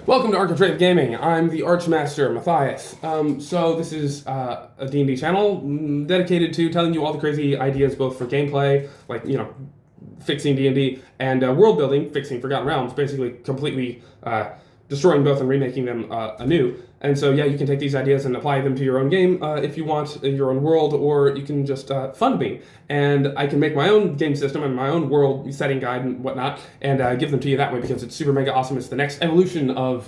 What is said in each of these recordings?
Welcome to Architrave Gaming. I'm the Archmaster, Matthias. So this is a D&D channel dedicated to telling you all the crazy ideas both for gameplay, like, fixing D&D, and world building, fixing Forgotten Realms, basically completely destroying both and remaking them anew. And so, yeah, you can take these ideas and apply them to your own game if you want, in your own world, or you can just fund me. And I can make my own game system and my own world setting guide and whatnot, and give them to you that way because it's super mega awesome. It's the next evolution of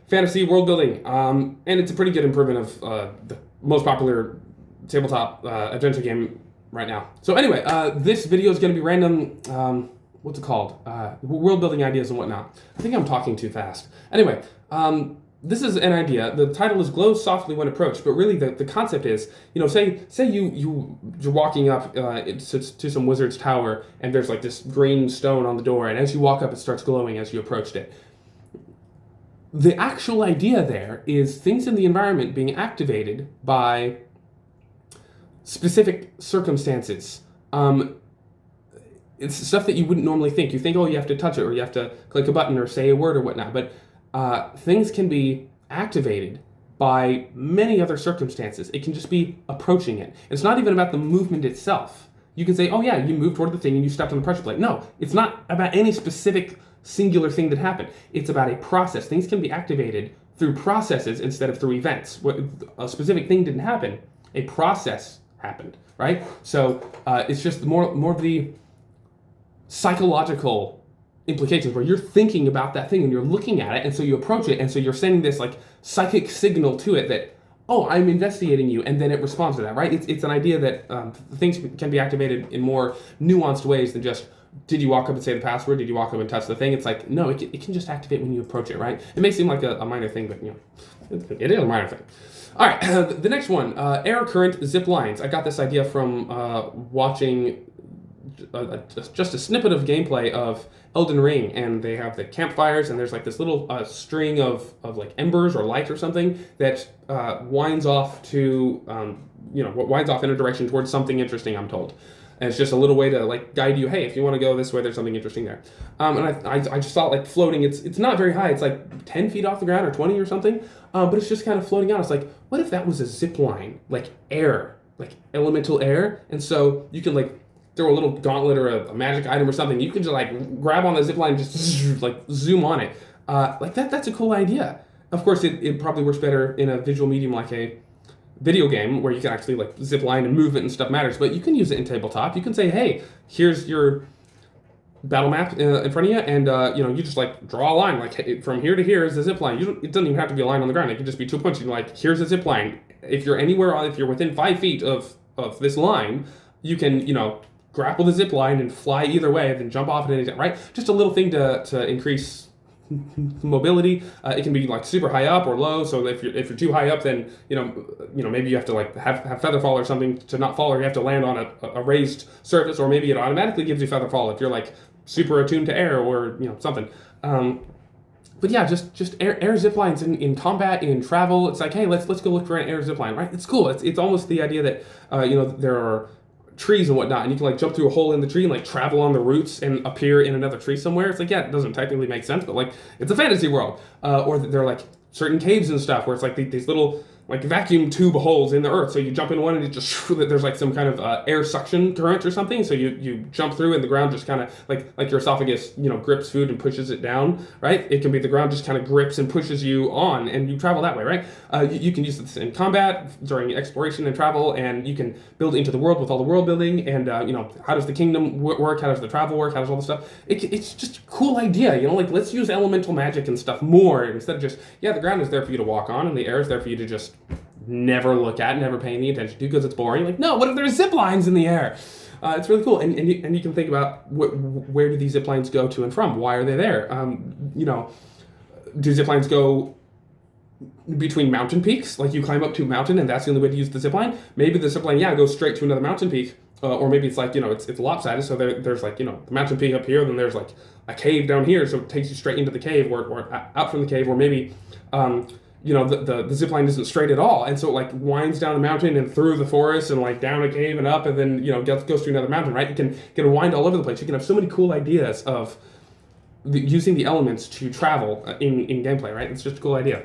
fantasy world building. And it's a pretty good improvement of the most popular tabletop adventure game right now. So anyway, this video is going to be random, what's it called? World building ideas and whatnot. I think I'm talking too fast. Anyway, this is an idea. The title is Glow Softly When Approached, but really the concept is, say you're walking up to some wizard's tower, and there's like this green stone on the door, and as you walk up, it starts glowing as you approached it. The actual idea there is things in the environment being activated by specific circumstances. It's stuff that you wouldn't normally think. You think, oh, you have to touch it, or you have to click a button, or say a word, or whatnot, but things can be activated by many other circumstances. It can just be approaching it. It's not even about the movement itself. You can say, oh yeah, you moved toward the thing and you stepped on the pressure plate. No, it's not about any specific singular thing that happened. It's about a process. Things can be activated through processes instead of through events. A specific thing didn't happen. A process happened, right? So it's just more of the psychological implications where you're thinking about that thing and you're looking at it, and so you approach it, and so you're sending this like psychic signal to it that, oh, I'm investigating you, and then it responds to that, right? It's an idea that things can be activated in more nuanced ways than just, did you walk up and say the password? Did you walk up and touch the thing? It's like, no, it can just activate when you approach it, right? It may seem like a minor thing, but it is a minor thing. All right, the next one, air current ziplines. I got this idea from watching just a snippet of gameplay of Elden Ring, and they have the campfires, and there's like this little string of like embers or light or something that winds off to winds off in a direction towards something interesting, I'm told. And it's just a little way to like guide you. Hey, if you want to go this way, there's something interesting there. And I just saw it like floating. It's not very high. It's like 10 feet off the ground or 20 or something. But it's just kind of floating out. It's like, what if that was a zip line, like air, like elemental air? And so you can like throw a little gauntlet or a magic item or something. You can just like grab on the zip line and just like zoom on it. Like that's a cool idea. Of course, it probably works better in a visual medium like a video game where you can actually like zip line and movement and stuff matters, but you can use it in tabletop. You can say, hey, here's your battle map in front of you, and you just like draw a line, like hey, from here to here is the zip line. It doesn't even have to be a line on the ground. It can just be 2 points. You can like, here's a zip line. If you're if you're within 5 feet of this line, you can grapple the zip line and fly either way, then jump off at any time, right? Just a little thing to increase mobility. It can be like super high up or low. So if you're too high up, then maybe you have to like have feather fall or something to not fall, or you have to land on a raised surface, or maybe it automatically gives you feather fall if you're like super attuned to air or something. But yeah, just air zip lines in combat, in travel. It's like, hey, let's go look for an air zip line, right? It's cool. It's almost the idea that there are trees and whatnot, and you can like jump through a hole in the tree and like travel on the roots and appear in another tree somewhere. It's like, yeah, it doesn't technically make sense, but like it's a fantasy world. Or there are like certain caves and stuff where it's like these little like vacuum tube holes in the earth. So you jump in one and it just there's like some kind of air suction current or something. So you jump through and the ground just kind of like your esophagus grips food and pushes it down, right? It can be the ground just kind of grips and pushes you on, and you travel that way, right? You can use this in combat during exploration and travel, and you can build into the world with all the world building, and how does the kingdom work? How does the travel work? How does all this stuff? It's just a cool idea, like let's use elemental magic and stuff more instead of just, yeah, the ground is there for you to walk on and the air is there for you to just never look at, never pay any attention to because it's boring. Like, no, what if there's zip lines in the air? It's really cool, and you can think about where do these zip lines go to and from? Why are they there? Do zip lines go between mountain peaks? Like you climb up to a mountain and that's the only way to use the zip line? Maybe the zip line, goes straight to another mountain peak, or maybe it's like it's lopsided. So there's like the mountain peak up here, then there's like a cave down here, so it takes you straight into the cave or out from the cave, or maybe the zip line isn't straight at all, and so it like winds down the mountain and through the forest and like down a cave and up, and then goes to another mountain, right? You can wind all over the place. You can have so many cool ideas of using the elements to travel in gameplay, right? It's just a cool idea.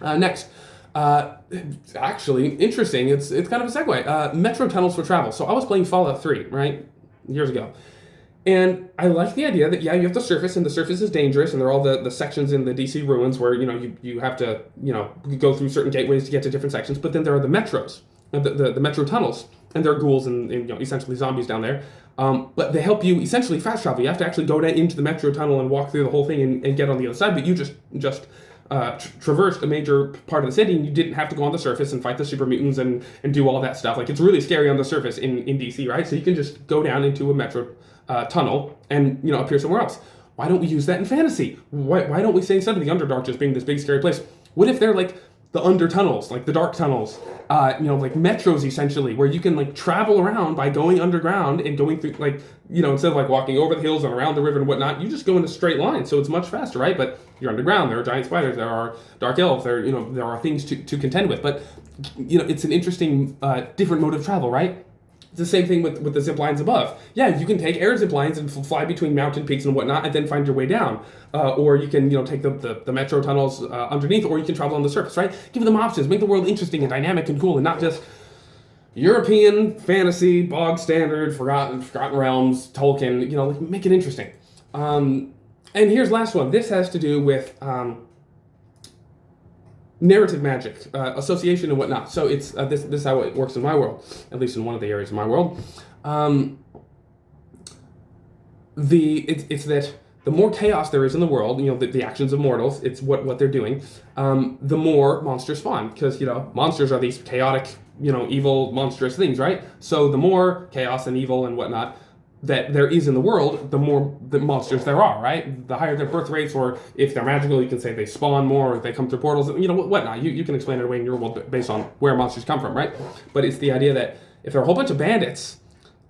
Next, actually interesting. It's kind of a segue. Metro tunnels for travel. So I was playing Fallout 3, right, years ago, and I like the idea that, yeah, you have the surface, and the surface is dangerous, and there are all the sections in the DC ruins where, you have to, go through certain gateways to get to different sections. But then there are the metros, the metro tunnels, and there are ghouls and essentially zombies down there. But they help you essentially fast travel. You have to actually go down into the metro tunnel and walk through the whole thing and get on the other side. But you just traversed a major part of the city, and you didn't have to go on the surface and fight the super mutants and do all that stuff. Like, it's really scary on the surface in DC, right? So you can just go down into a metro tunnel and appear somewhere else. Why don't we use that in fantasy? Why don't we say, instead of the Underdark just being this big scary place, what if they're like the under tunnels, like the dark tunnels, like metros essentially, where you can like travel around by going underground and going through, like, instead of like walking over the hills and around the river and whatnot, you just go in a straight line. So it's much faster, right? But you're underground. There are giant spiders. There are dark elves. There are things to contend with. But it's an interesting different mode of travel, right? It's the same thing with the zip lines above. Yeah, you can take air zip lines and fly between mountain peaks and whatnot, and then find your way down. Or you can take the metro tunnels underneath, or you can travel on the surface, right? Give them options. Make the world interesting and dynamic and cool, and not just European fantasy, bog standard, forgotten realms, Tolkien. Like, make it interesting. And here's the last one. This has to do with narrative magic, association and whatnot. So it's this is how it works in my world, at least in one of the areas of my world. It's that the more chaos there is in the world, the actions of mortals, it's what they're doing, the more monsters spawn, because monsters are these chaotic, evil, monstrous things, right? So the more chaos and evil and whatnot that there is in the world, the more the monsters there are, right? The higher their birth rates, or if they're magical, you can say they spawn more, or they come through portals, whatnot. You can explain it away in your world based on where monsters come from, right? But it's the idea that if there are a whole bunch of bandits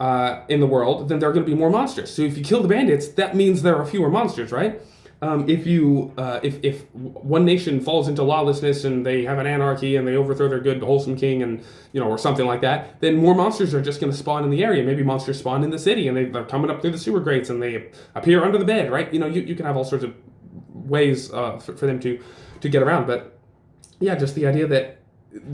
in the world, then there are going to be more monsters. So if you kill the bandits, that means there are fewer monsters, right? If one nation falls into lawlessness and they have an anarchy and they overthrow their good, wholesome king, and or something like that, then more monsters are just going to spawn in the area. Maybe monsters spawn in the city and they're coming up through the sewer grates and they appear under the bed, right? You can have all sorts of ways for them to get around. But yeah, just the idea that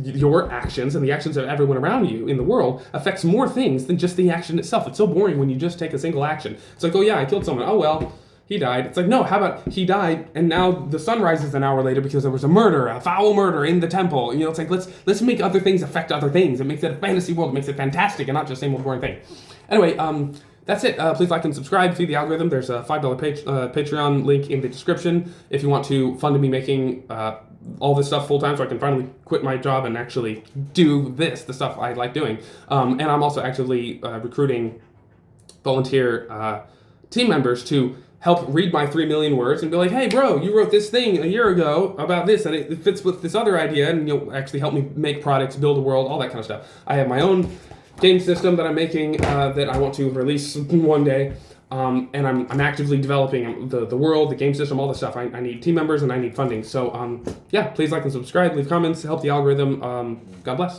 your actions and the actions of everyone around you in the world affects more things than just the action itself. It's so boring when you just take a single action. It's like, oh yeah, I killed someone. Oh well, he died. It's like, no, how about he died and now the sun rises an hour later because there was a foul murder in the temple. It's like, let's make other things affect other things. It makes it a fantasy world. It makes it fantastic and not just the same old boring thing. Anyway, that's it. Please like and subscribe. Feed the algorithm. There's a $5 Patreon link in the description if you want to fund me making all this stuff full time, so I can finally quit my job and actually do the stuff I like doing. And I'm also actively recruiting volunteer team members to help read my 3 million words and be like, hey, bro, you wrote this thing a year ago about this, and it fits with this other idea, and you'll actually help me make products, build a world, all that kind of stuff. I have my own game system that I'm making that I want to release one day, and I'm actively developing the world, the game system, all the stuff. I need team members and I need funding. So yeah, please like and subscribe, leave comments, help the algorithm. God bless.